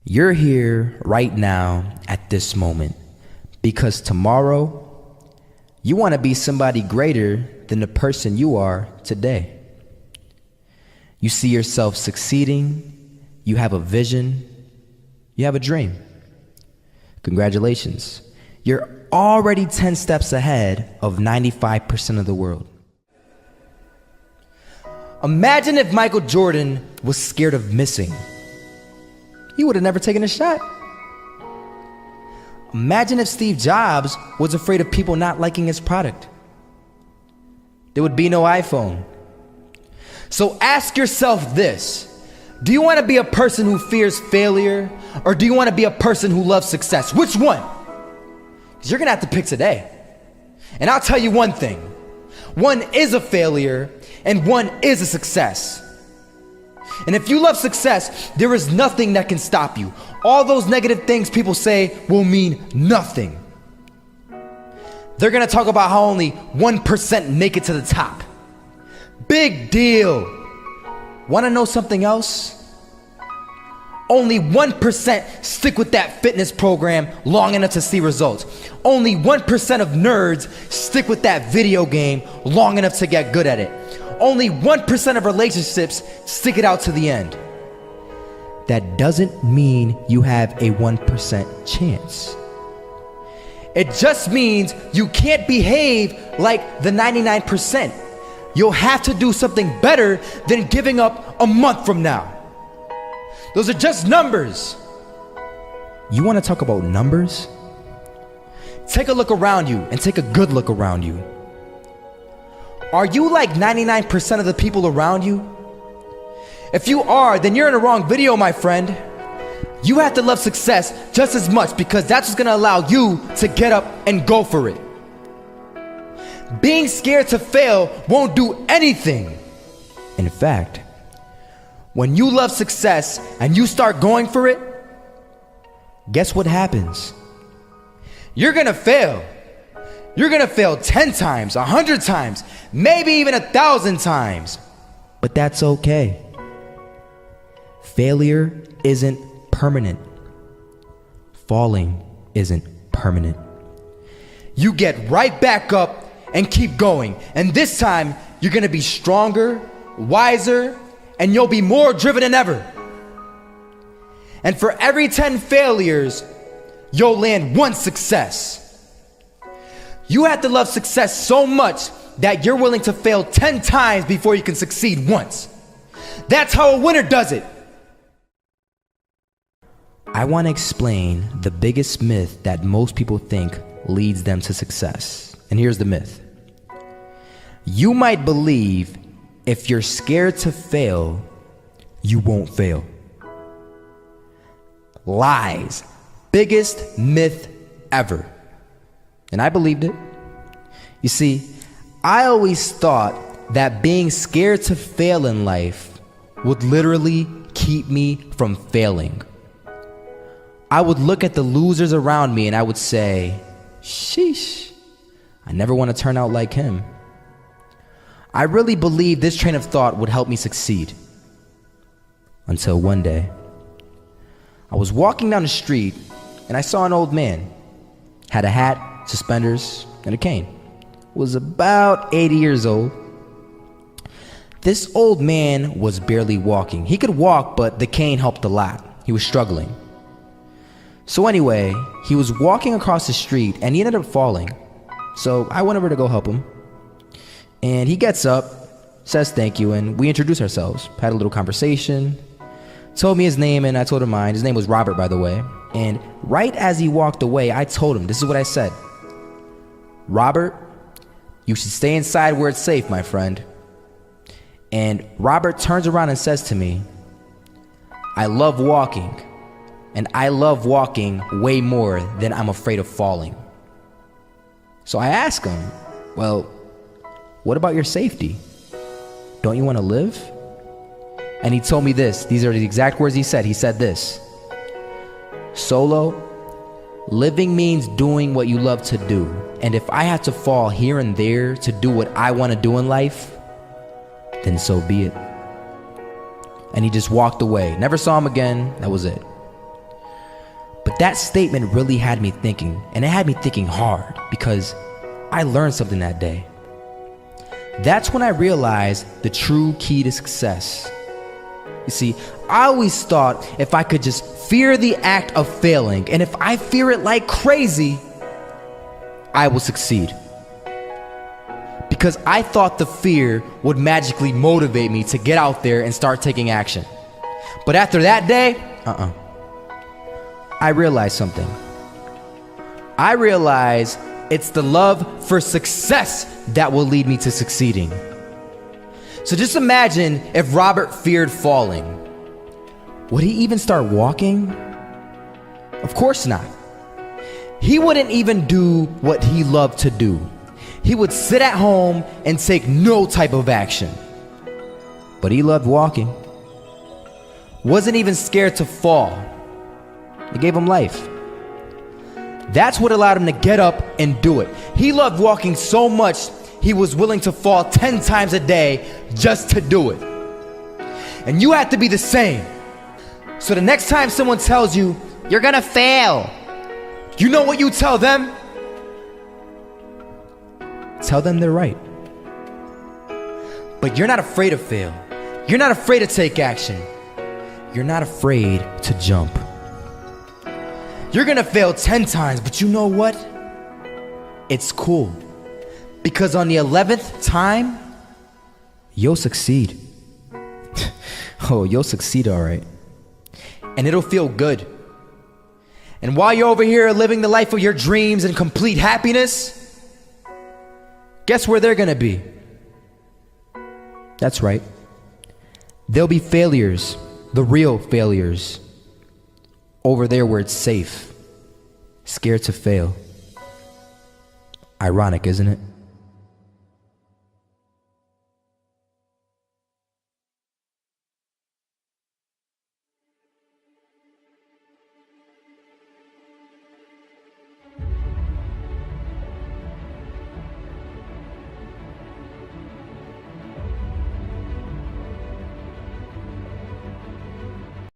You're here right now at this moment because tomorrow you want to be somebody greater than the person you are today. You see yourself succeeding, you have a vision, you have a dream. Congratulations. You're already 10 steps ahead of 95% of the world. Imagine if Michael Jordan was scared of missing. He would have never taken a shot. Imagine if Steve Jobs was afraid of people not liking his product. There would be no iPhone. So ask yourself this: do you want to be a person who fears failure, or do you want to be a person who loves success? Which one? Because you're going to have to pick today. And I'll tell you one thing: one is a failure and one is a success. And if you love success, there is nothing that can stop you. All those negative things people say will mean nothing. They're gonna talk about how only 1% make it to the top. Big deal. Wanna know something else? Only 1% stick with that fitness program long enough to see results. Only 1% of nerds stick with that video game long enough to get good at it. Only 1% of relationships stick it out to the end. That doesn't mean you have a 1% chance. It just means you can't behave like the 99%. You'll have to do something better than giving up a month from now. Those are just numbers. You want to talk about numbers? Take a look around you and take a good look around you. Are you like 99% of the people around you? If you are, then you're in the wrong video, my friend. You have to love success just as much because that's what's gonna allow you to get up and go for it. Being scared to fail won't do anything. In fact, when you love success and you start going for it, guess what happens? You're gonna fail. You're gonna fail 10 times, 100 times, maybe even 1,000 times. But that's okay. Failure isn't permanent. Falling isn't permanent. You get right back up and keep going. And this time, you're gonna be stronger, wiser, and you'll be more driven than ever. And for every 10 failures, you'll land one success. You have to love success so much that you're willing to fail 10 times before you can succeed once. That's how a winner does it. I want to explain the biggest myth that most people think leads them to success. And here's the myth. You might believe if you're scared to fail, you won't fail. Lies. Biggest myth ever. And I believed it. You see, I always thought that being scared to fail in life would literally keep me from failing. I would look at the losers around me and I would say, sheesh, I never want to turn out like him. I really believed this train of thought would help me succeed. Until one day, I was walking down the street and I saw an old man. Had a hat, suspenders, and a cane. Was about 80 years old. This old man was barely walking. He could walk, but the cane helped a lot. He was struggling. So anyway, he was walking across the street and he ended up falling. So I went over to go help him. And he gets up, says thank you, and we introduced ourselves. Had a little conversation. Told me his name and I told him mine. His name was Robert, by the way. And right as he walked away, I told him, this is what I said. Robert, you should stay inside where it's safe, my friend. And Robert turns around and says to me, I love walking, and I love walking way more than I'm afraid of falling. So I asked him, well, what about your safety? Don't you want to live? And he told me this. These are the exact words he said. He said this: Solo, living means doing what you love to do. And if I have to fall here and there to do what I want to do in life, then so be it. And he just walked away. Never saw him again. That was it. But that statement really had me thinking, and it had me thinking hard because I learned something that day. That's when I realized the true key to success. You see, I always thought if I could just fear the act of failing, and if I fear it like crazy, I will succeed. Because I thought the fear would magically motivate me to get out there and start taking action. But after that day, I realized something. I realized it's the love for success that will lead me to succeeding. So just imagine if Robert feared falling. Would he even start walking? Of course not. He wouldn't even do what he loved to do. He would sit at home and take no type of action. But he loved walking. Wasn't even scared to fall. It gave him life. That's what allowed him to get up and do it. He loved walking so much, he was willing to fall 10 times a day just to do it. And you have to be the same. So the next time someone tells you, you're gonna fail, you know what you tell them? Tell them they're right. But you're not afraid to fail. You're not afraid to take action. You're not afraid to jump. You're gonna fail 10 times, but you know what? It's cool. Because on the 11th time, you'll succeed. Oh, you'll succeed, all right. And it'll feel good. And while you're over here living the life of your dreams and complete happiness, guess where they're gonna be? That's right. They'll be failures, the real failures. Over there where it's safe, scared to fail. Ironic, isn't it?